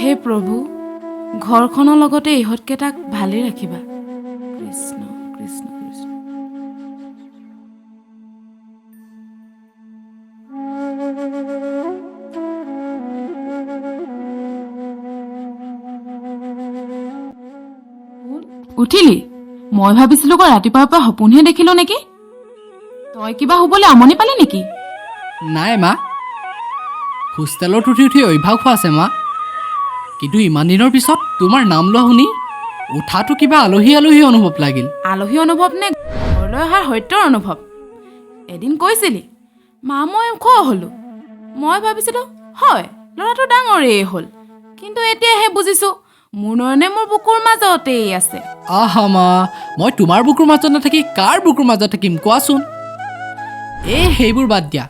হে প্ৰভু, ঘৰখনৰ লগতে ইহঁতকেইটাক ভালেই ৰাখিবা। কৃষ্ণ কৃষ্ণ কৃষ্ণ। উঠিলি? মই ভাবিছিলো আকৌ ৰাতিপুৱাৰ পৰা সপোনহে দেখিলো নেকি? তই কিবা হ'বলৈ আমনি পালি নেকি? নাই মা, হোষ্টেলত উঠি উঠি অভ্যাস হোৱা আছে মা। কিন্তু ইমান দিনৰ পিছত তোমাৰ নাম লোৱা শুনি উঠাটো কিবা আলহী আলহী অনুভৱ লাগিল। আলহী অনুভৱ নে ঘৰলৈ অহাৰ সত্যৰ অনুভৱ? এদিন কৈছিলি মা মই ওখ হ'লো। মই ভাবিছিলো হয় ল'ৰাটো ডাঙৰেই হ'ল, কিন্তু এতিয়াহে বুজিছো মোৰ নয়নে মোৰ বুকুৰ মাজতেই আছে। আহা মা, মই তোমাৰ বুকুৰ মাজত নাথাকি কাৰ বুকুৰ মাজত থাকিম কোৱাচোন? সেইবোৰ বাদ দিয়া।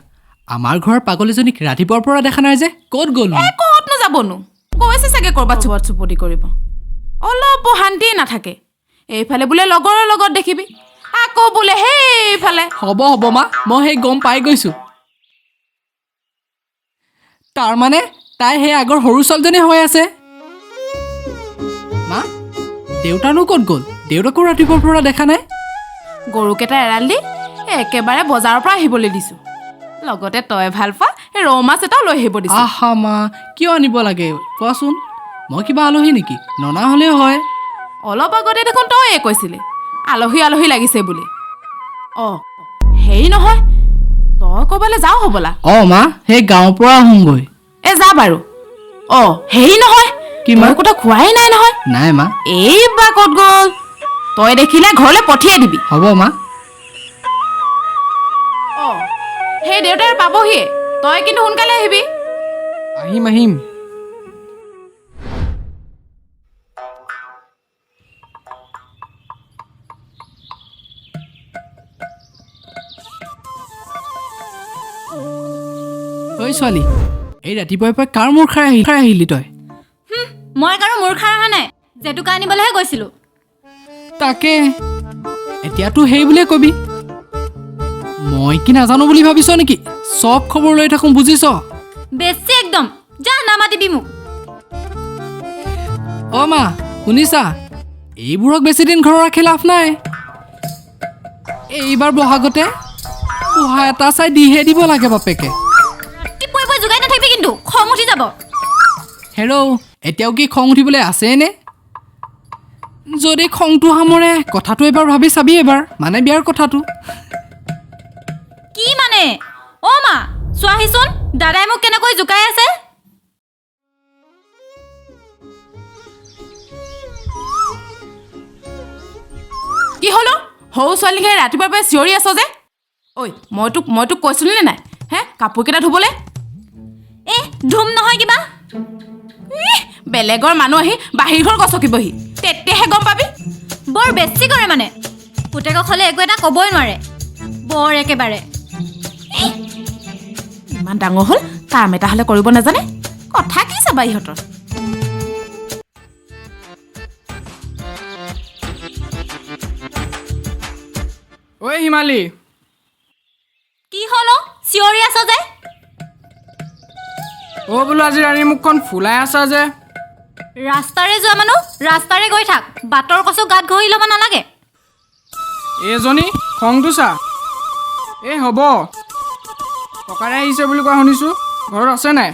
আমাৰ ঘৰৰ পাগলীজনীক ৰাতিপুৱাৰ পৰা দেখা নাই যে, ক'ত গ'ল? ক'তনো যাবনো? গৈছে চাগে ক'ৰবাত চুবত চুপতি কৰিব। অলপো শান্তিয়ে নাথাকে। এইফালে বোলে লগৰৰ লগত দেখিবি, আকৌ বোলে সেইফালে। হ'ব হ'ব মা, মই সেই গম পাই গৈছো। তাৰমানে তাই সেই আগৰ সৰু ছোৱালীজনী হৈ আছে। মা, দেউতানো ক'ত গ'ল? দেউতাকো ৰাতিপুৱাৰ পৰা দেখা নাই। গৰুকেইটা এৰাল দি একেবাৰে বজাৰৰ পৰা আহিবলৈ দিছো। লগতে তই ভাল পোৱা ৰৌ মাছ এটাও লৈ আহিব দিছো। আহা মা, কিয় আনিব লাগে কোৱাচোন? মই কিবা আলহী নেকি? ননা হ'লেও হয়। অলপ আগতে দেখোন তইয়ে কৈছিলি আলহী আলহী লাগিছে বুলি। হেৰি নহয়, তই ক'বালৈ যাও হ'বলা? মা, সেই গাঁৱৰ পৰা আহোঁগৈ। যা বাৰু। হেৰি নহয়, কি মা? মই কথা খোৱাই নাই নহয়। নাই মা। বা ক'ত গ'ল? তই দেখিলে ঘৰলৈ পঠিয়াই দিবি। হ'ব মা। সেই দেউতাই পাবহিয়ে, তই কিন্তু সোনকালে আহিবি। আহিম আহিম। ঐ ছোৱালী, এই ৰাতিপুৱাৰ পৰা কাৰ মূৰ খাই আহিলি তই? মই কাৰো মূৰ খাই অহা নাই, জেতুকা আনিবলৈহে গৈছিলো। তাকে এতিয়াতো সেই বুলিয়ে কবি। মই কি নাজানো বুলি ভাবিছ নেকি? চব খবৰ লৈ থাকোঁ বুজিছ? বেছি একদম, যা নামাতিবি মোক। মা শুনিছা? এইবোৰক বেছি দিন ঘৰত ৰাখি লাভ নাই। এইবাৰ বহাগতে পোহা এটা চাই দিহে দিব লাগে বাপেকে। ৰাতিপুৱাই যোগাই নাথাকিবি কিন্তু, খং উঠি যাব। হেৰৌ, এতিয়াও কি খং উঠিবলৈ আছেনে? যদি খংটো সামৰে কথাটো এবাৰ ভাবি চাবি। এবাৰ মানে বিয়াৰ কথাটো। কি মানে? মা চোৱাহিচোন, দাদাই মোক কেনেকৈ জোকাই আছে। কি হলো? সৰু ছোৱালীকে ৰাতিপুৱাৰ পৰা চিঞৰি আছ যে? মই তোক কৈছিলো নে নাই কাপোৰ কেইটা ধুবলৈ? ধুম নহয় কিবা। বেলেগৰ মানুহ আহি বাহিৰ ঘৰ গচকিবহি, তেতিয়াহে গম পাবি। বৰ বেছি কৰে মানে। পুতেকক হ'লে একো এটা ক'বই নোৱাৰে, বৰ একেবাৰে। ইমান ডাঙৰ হ'ল, কাম এটা হ'লে কৰিব নাজানে। কথা কি চাবা ইহঁতৰ? ঐ হিমালী, কি হ'ল চিঞৰি আছ যে? বোলো আজি ৰাণী মুখখন ফুলাই আছা যে? ৰাস্তাৰে যোৱা মানুহ ৰাস্তাৰে গৈ থাক, বাটৰ কচু গাত ঘঁহি ল'ব নালাগে। এইজনী খংটো চা। হ'ব, ককাৰে আহিছে বুলি কোৱা শুনিছোঁ, ঘৰত আছে নাই?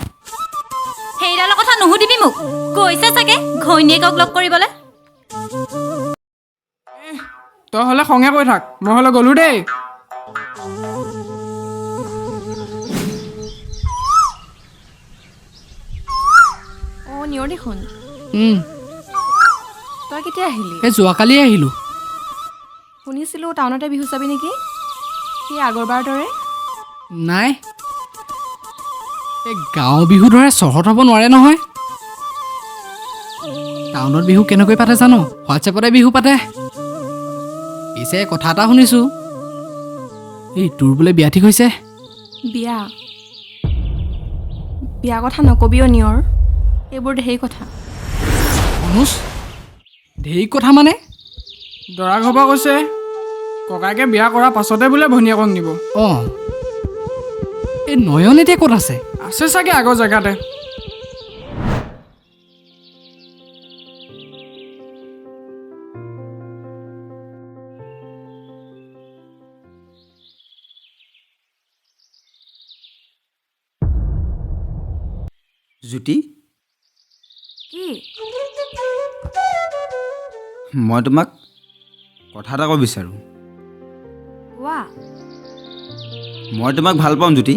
সেইডালৰ কথা নুসুধিবি মোক, গৈছে চাগে ঘৈণীয়েকক লগ কৰিবলৈ। তই হ'লে খঙে কৈ থাক, মই হ'লে গ'লো দেই। নিয়ৰ দেখোন। তই কেতিয়া আহিলি? যোৱাকালি আহিলোঁ। শুনিছিলোঁ টাউনতে বিহু চাবি নেকি? সেই আগৰবাৰ দৰে? নাই, এই গাঁও বিহু দৰে চহৰত হ'ব নোৱাৰে নহয়। টাউনত বিহু কেনেকৈ পাতে জানো? হোৱাটছএপতে বিহু পাতে। পিছে কথা এটা শুনিছোঁ, তোৰ বোলে বিয়া ঠিক হৈছে? বিয়া কথা নকবিও নিয়ৰ, এইবোৰ ঢেৰ কথা। অনুজ, ঢেৰ কথা মানে? দৰা ঘৰ পৰা কৈছে ককাইকে বিয়া কৰাৰ পাছতে বোলে ভনীয়েকক নিব। এই নয়ন এতিয়া ক'ত আছে? আছে চাগে আগৰ জেগাতে। জ্যোতি, কি মই তোমাক কথা এটা ক'ব বিচাৰোঁ। কোৱা? মই তোমাক ভাল পাওঁ জ্যোতি।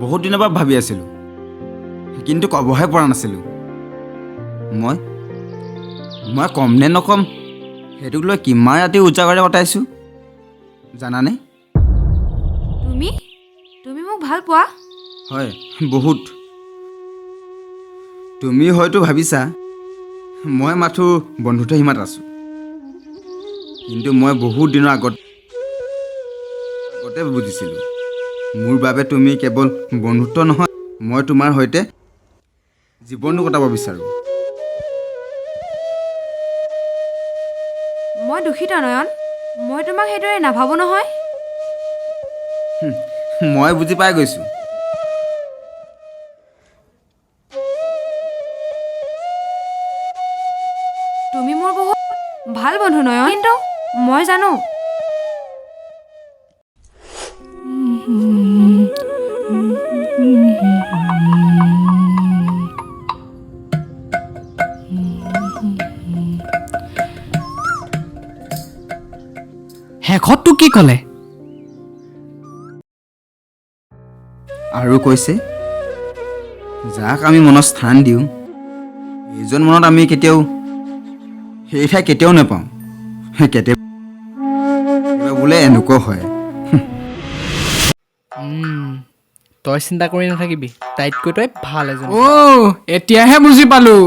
বহুত দিনৰ পৰা ভাবি আছিলোঁ, কিন্তু ক'বহে পৰা নাছিলোঁ। মই কম নে নকম সেইটোক লৈ কিমান ৰাতি উজাগৰে কটাইছোঁ জানানে? তুমি মোক ভাল পোৱা? হয়, বহুত। তুমি হয়তো ভাবিছা মই মাথো বন্ধুত্ব সীমাত আছোঁ, কিন্তু মই বহুত দিনৰ আগতে বুজিছিলোঁ মোৰ বাবে তুমি কেৱল বন্ধুত্ব নহয়, মই তোমাৰ সৈতে জীৱনটো কটাব বিচাৰোঁ। মই দুখিত নয়ন, মই তোমাক সেইদৰে নাভাবোঁ নহয়। মই বুজি পাই গৈছোঁ। তুমি মোৰ বহুত ভাল বন্ধু নয়ন, কিন্তু মই জানো শেষত তোক কি ক'লে? আৰু কৈছে যাক আমি মনত স্থান দিওঁ এইজন মনত আমি কেতিয়াও সেই ঠাই কেতিয়াও নাপাওঁ। কেতিয়াবা বোলে এনেকুৱা হয়। তই চিন্তা কৰি নাথাকিবি, তাইতকৈ তই ভাল এজন। এতিয়াহে বুজি পালোঁ।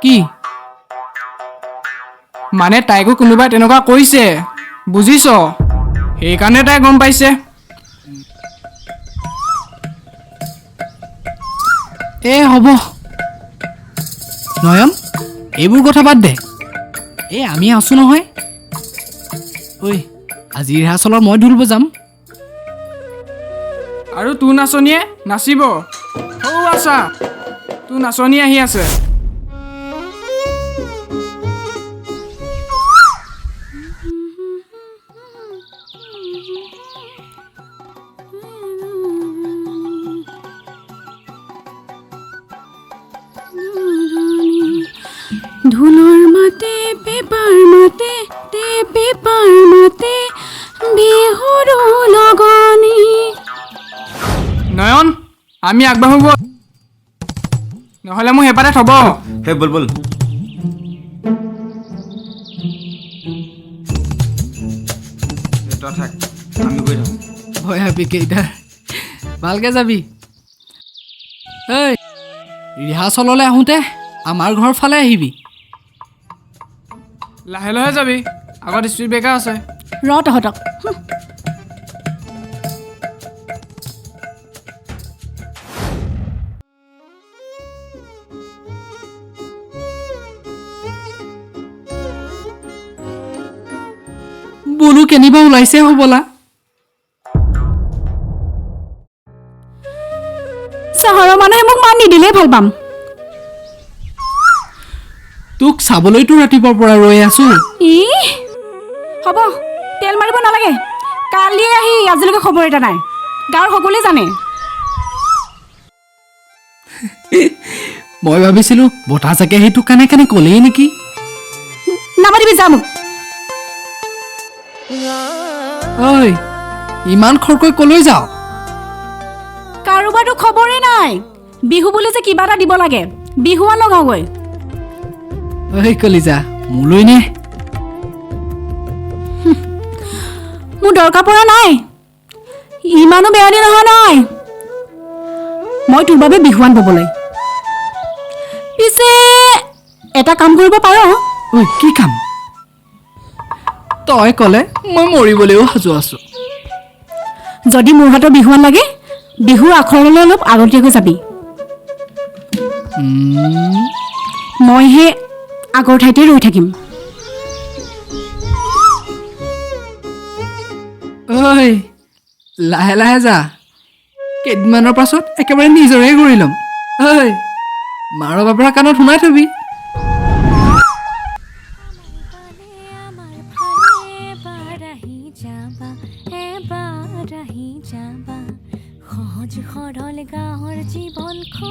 কি? মানে তাইকো কোনোবাই তেনেকুৱা কৰিছে, বুজিছ? সেইকাৰণে তাই গম পাইছে। হ'ব নয়ন, এইবোৰ কথা বাদ দে। আমি আছোঁ নহয়। ঐ, আজি ৰিহাৰ্চলত মই ঢোল বজাম। আৰু তোৰ নাচনীয়ে নাচিব। আছা, তোৰ নাচনী আহি আছে। ঢোলৰ মাতে পেপাৰ মাতে বিহুৰো লগনি। নয়ন, আমি আগবাঢ়ো ব'ল, নহ'লে মোক সেইপাতে থ'ব। হে বল বল। তই থাক, আমি গৈ থাকোঁ। ভয় হাবি কেইটা, ভালকে যাবি। ৰিহাৰ্চললৈ আহোঁতে আমাৰ ঘৰ ফালে আহিবি। লাহে লাহে যাবি, আগত স্পীড ব্ৰেকাৰ আছে। তহঁতক বোলো কেনিবা ওলাইছে হ'বলা। চহৰৰ মানুহে মোক মান নিদিলেই ভাল পাম। তোক চাবলৈতো ৰাতিপুৱাৰ পৰা ৰৈ আছো। হ'ব, তেল মাৰিব নালাগে। কালিয়ে আহি আজিলৈকে খবৰ এটা নাই। গাঁৱৰ সকলোৱে জানে। মই ভাবিছিলো বতাহ চাগে সেইটো কানে কানে ক'লেই নেকি। নামাতিবি যা মোক। ইমান খৰকৈ ক'লৈ যাওঁ? কাৰোবাৰতো খবৰেই নাই। বিহু বুলি যে কিবা এটা দিব লাগে, বিহুৱান লগাওঁগৈ। কলিজা, মোলৈ নে? মোৰ দৰকাৰ পৰা নাই। ইমানো বেয়া দিন নহয়। মই তোৰ বাবে বিহুৱান ববলৈ। পিছে এটা কাম কৰিব পাৰ। কি কাম? তই ক'লে মই মৰিবলৈও সাজু আছো। যদি মোৰ হাতৰ বিহুৱান লাগে, বিহুৰ আখৰলৈ অলপ আগতীয়াকৈ যাবি। মইহে আগৰ ঠাইতে ৰৈ থাকিম। লাহে লাহে যা, কেইদিনমানৰ পাছত একেবাৰে নিজৰে কৰি ল'ম। মাৰ বাপৰা কাণত শুনাই থবি। সহজ সৰল গাঁৱৰ জীৱনখন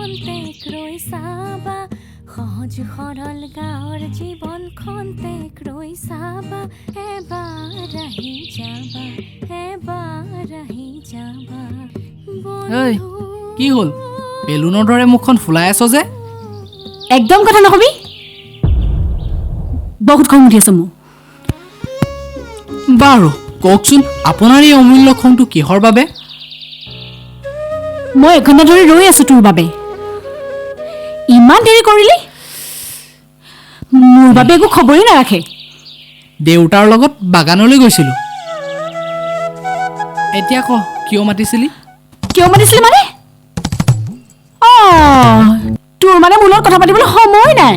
জীৱনখন তেক ৰৈ চাবা এবাৰ আহি যাবা এবাৰ আহি যাবা ঐ কি হ'ল বেলুনৰ দৰে মুখখন ফুলাই আছ যে একদম কথা নকবি বহুত খং উঠি আছে মোৰ বাৰু কওকচোন আপোনাৰ এই অমূল্য খংটো কিহৰ বাবে মই এঘণ্টা ধৰি ৰৈ আছো তোৰ বাবে ইমান দেৰি কৰিলি মোৰ বাবে একো খবৰেই নাৰাখে দেউতাৰ লগত বাগানলৈ গৈছিলোঁ এতিয়া ক কিয় মাতিছিলি কিয় মাতিছিলি মানে তোৰ মানে মোৰ লগত কথা পাতিবলৈ সময় নাই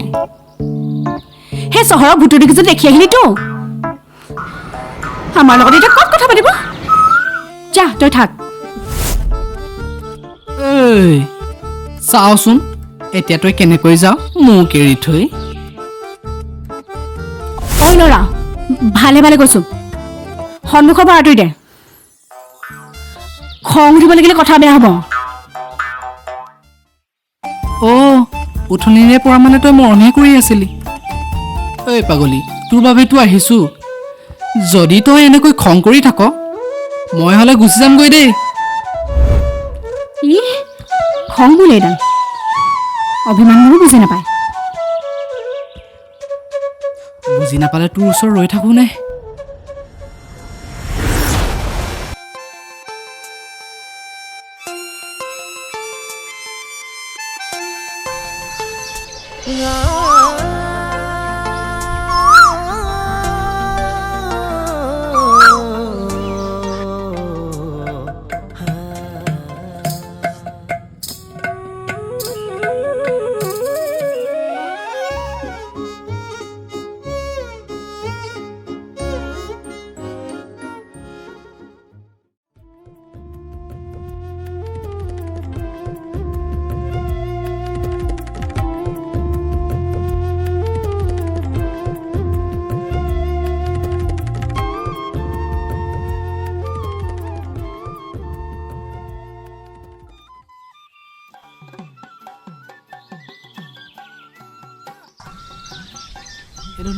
সেই চহৰৰ ভুতুৰ দেখিছোঁ দেখি আহিলিতো আমাৰ লগত এতিয়া ক'ত কথা পাতিব যা তই থাক ঐ চাওচোন এতিয়া তই কেনেকৈ যাৱ মোক এৰি থৈ ঐ ল'ৰা ভালে ভালে কৈছো সন্মুখৰ পৰা আঁতৰি দে খং উঠিব লাগিলে কথা বেয়া হ'ব উঠনিৰে পৰা মানে তই মৰমহে কৰি আছিলি ঐ পাগলী তোৰ বাবেতো আহিছোঁ যদি তই এনেকৈ খং কৰি থাক মই হ'লে গুচি যামগৈ দেই ই খং বোলে এডাল অভিমানবোৰো বুজি নাপায় বুজি নাপালে তোৰ ওচৰত ৰৈ থাকোঁ নে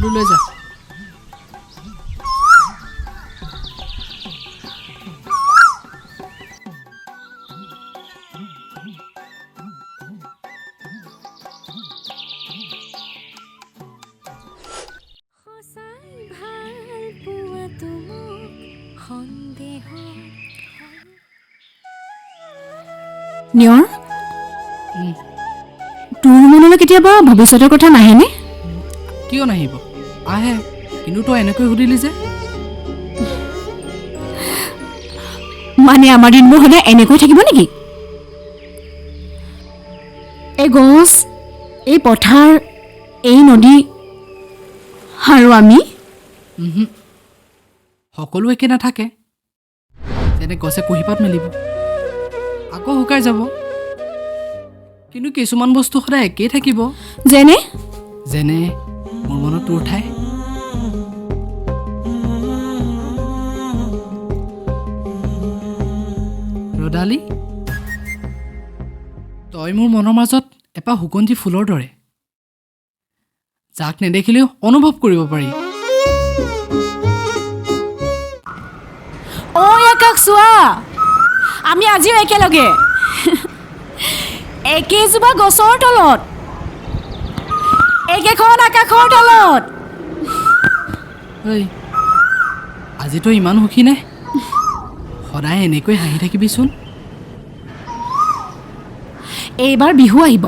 এইটো লৈ যা নিয়ৰ তোৰ মনলৈ কেতিয়াবা ভৱিষ্যতৰ কথা নাহেনে কিয় নাহিব আহে কিন্তু তই এনেকৈ সুধিলি যে মানে আমাৰ দিনবোৰ সদায় এনেকৈ থাকিব নেকি এই গছ এই পথাৰ এই নদী আৰু আমি সকলো একে নাথাকে যেনে গছে কুঁহিপাত মেলিব আকৌ শুকাই যাব কিন্তু কিছুমান বস্তু সদায় একেই থাকিব যেনে যেনে মোৰ মনত তোৰ ঠাই ৰদালি তই মোৰ মনৰ মাজত এপাহ সুগন্ধি ফুলৰ দৰে যাক নেদেখিলেও অনুভৱ কৰিব পাৰি আকাশ চোৱা আমি আজিও একেলগে একেজোপা গছৰ তলত একেখন আকাশৰ তলত ঐ আজি তই ইমান সুখী নে সদায় এনেকৈ হাঁহি থাকিবিচোন এইবাৰ বিহু আহিব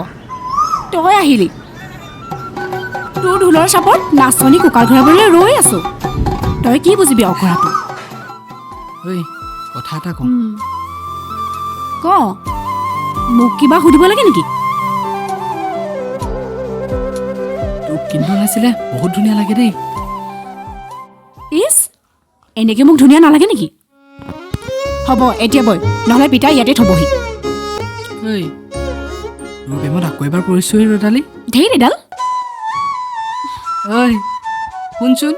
তই আহিলি তোৰ ঢোলৰ চাপত নাচনী কুকাৰ ঘূৰাবলৈ ৰৈ আছো তই কি বুজিবি অকৰাটো ঐ কথা এটা কওঁ ক মোক কিবা সুধিব লাগে নেকি তোক কিন্তু নাছিলে বহুত ধুনীয়া লাগে দেই ইছ এনেকৈ মোক ধুনীয়া নালাগে নেকি হ'ব এতিয়া বই নহ'লে পিতাই ইয়াতে থ'বহি ঐ তোৰ প্ৰেমত আকৌ এবাৰ পৰিছোঁ ৰদালি ধেৰ এডাল ঐ শুনচোন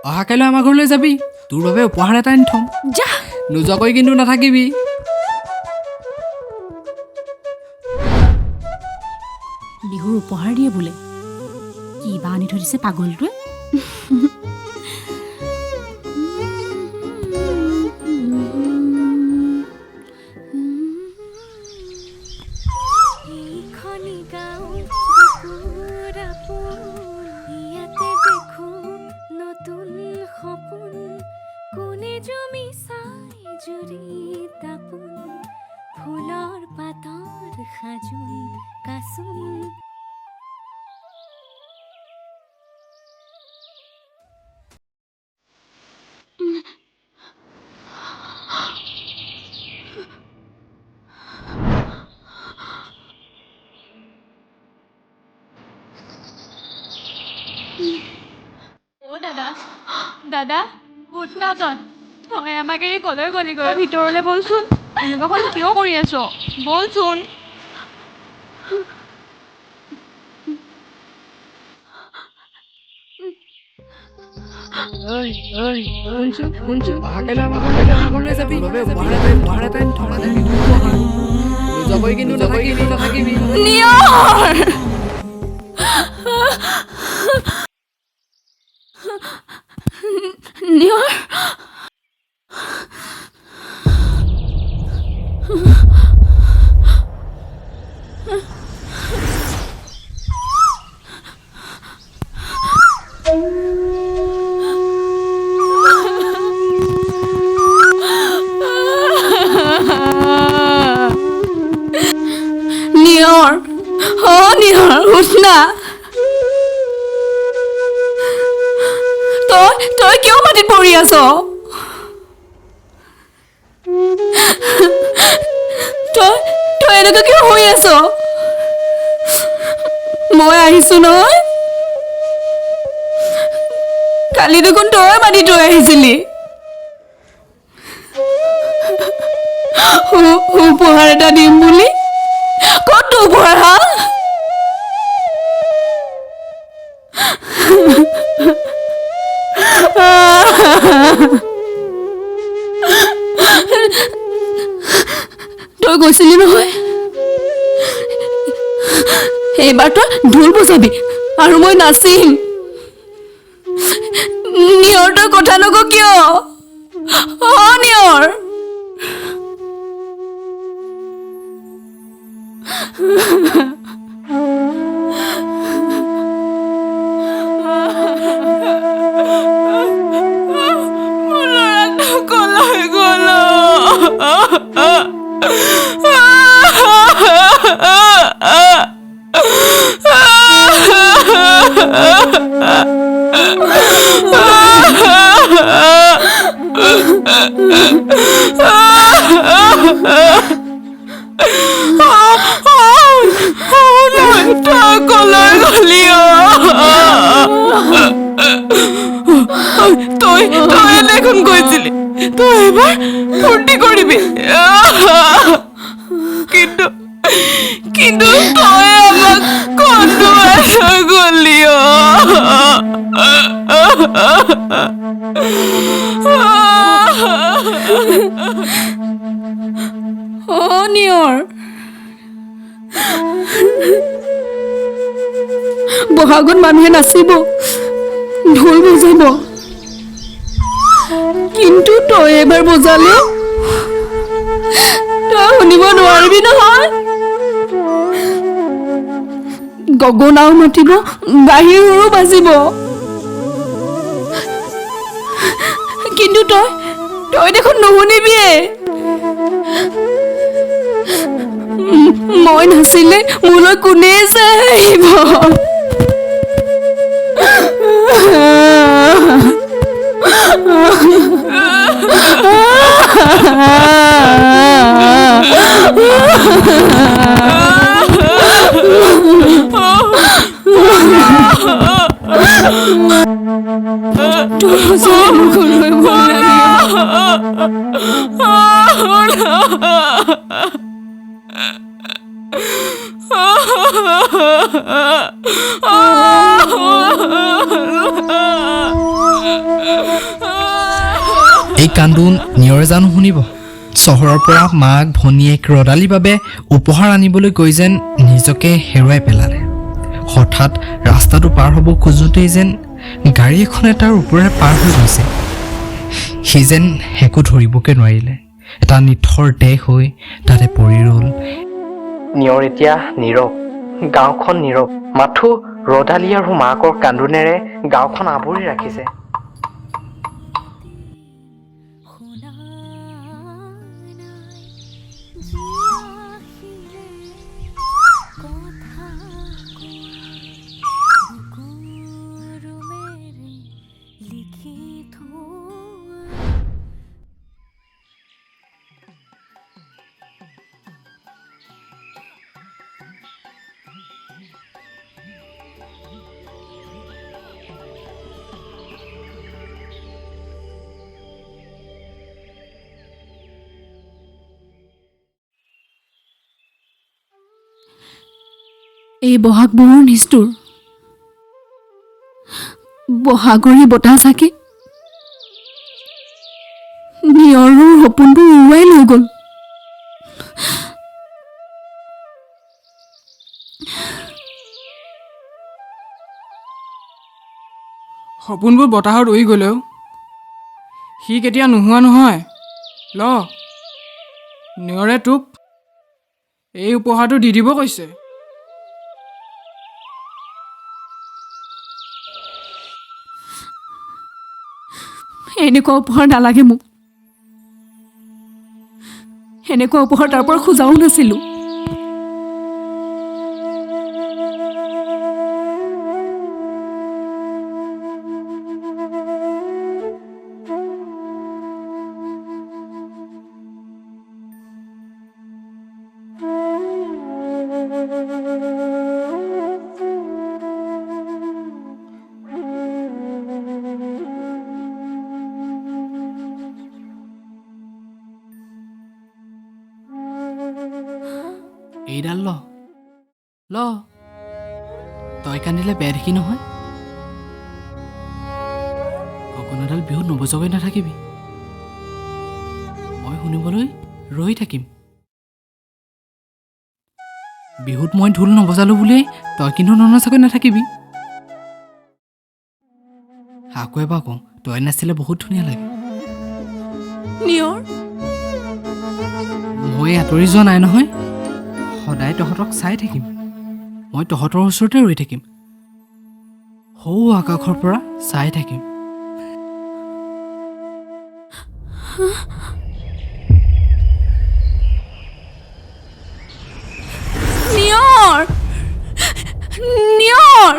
অহা কাইলৈ আমাৰ ঘৰলৈ যাবি তোৰ বাবে উপহাৰ এটা আনি থ'ম যা নোযোৱাকৈ কিন্তু নাথাকিবি বিহুৰ উপহাৰ দিয়ে বোলে কিবা আনি থৈ ভাবিছে পাগলটোৱে ফুলৰ পাতৰ সাজোন কাচোন দাদা উঠ না তই আমাক এৰি কলৈ গলি গৈ ভিতৰলৈ বলচোন এনেকুৱাখন কিয় কৰি আছ বলচোন নিয়ৰ নিয়ৰ নিয়ৰ উঠ না তই কিয় মাটিত পৰি আছ তই এনেকুৱা কিয় হৈ আছ মই আহিছো নহয় কালি দেখোন তই মাটি তই আহিছিলি উপহাৰ এটা দিম বুলি ক'ত উপহাৰ হা তই গৈছিলি নহয় এইবাৰ তই ঢোল বজাবি আৰু মই নাচিম নিয়ৰ তই কথা নক কিয় নিয়ৰ তই দেখোন কৈছিলি তই এবাৰ ফূৰ্তি কৰিবি কিন্তু তই আমাক কন্দুৱাই থৈ গলি নিয়ৰ বহাগত মানুহে নাচিব ঢোল বজাব কিন্তু তই এবাৰ বজালে তই শুনিব নোৱাৰিবি নহয় গগনাও মাতিব বাহিৰো বাজিব কিন্তু তই দেখোন নুশুনিবিয়ে মই নাচিলে মোলৈ কোনে যে আহিব এই কান্দোন নিয়ৰে জানো শুনিব চহৰৰ পৰা মাক ভনীয়েক ৰদালিৰ বাবে উপহাৰ আনিবলৈ গৈ যেন নিজকে হেৰুৱাই পেলালে হঠাৎ ৰাস্তাটো পাৰ হ'ব খোজোঁতেই যেন গাড়ী এখনে তাৰ ওপৰেৰে পাৰ হৈ গৈছে। সি যেন একো ধৰিবকে নোৱাৰিলে, এটা নিথৰ দেহ হৈ তাতে পৰি ৰ'ল। নিয়ৰ এতিয়া নীৰৱ, গাঁওখন নীৰৱ, মাথো ৰদালি আৰু মাকৰ কান্দোনেৰে গাঁওখন আৱৰি ৰাখিছে। শুনা নাই জিয়াখিলে কথা বুকুৰ মেৰে লিখি থোৱা এই বহাগ বহুৰ নিষ্ঠুৰ, বহাগৰী বতাহ চাকি নিয়ৰৰ সপোনবোৰ উৰুৱাই লৈ গ'ল। সপোনবোৰ বতাহত উৰি গ'লেও সি কেতিয়া নোহোৱা নহয়। ল, নিয়ৰে তোক এই উপহাৰটো দি দিব কৈছে। এনেকুৱা উপহাৰ নালাগে মোক। এনেকুৱা উপহাৰ তাৰ পৰা খোজাও নাছিলোঁ। এইডাল ল, ল, তই কান্দিলে বেয়া দেখি নহয়। গগনাডাল বিহুত নবজোৱাকৈ নাথাকিবি, মই শুনিবলৈ ৰৈ থাকিম। বিহুত মই ঢোল নবজালো বুলিয়েই তই কিন্তু ননচাকৈ নাথাকিবি। আকৌ এবাৰ কওঁ, তই নাচিলে বহুত ধুনীয়া লাগে। নিয়ৰ, মই আঁতৰি যোৱা নাই নহয়, সদায় তহঁতক চাই থাকিম। মই তহঁতৰ ওচৰতে ৰৈ থাকিম, সৌ আকাশৰ পৰা চাই থাকিম। নিয়ৰ, নিয়ৰ।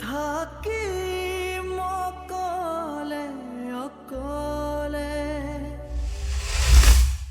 থাকি মকলে অকলে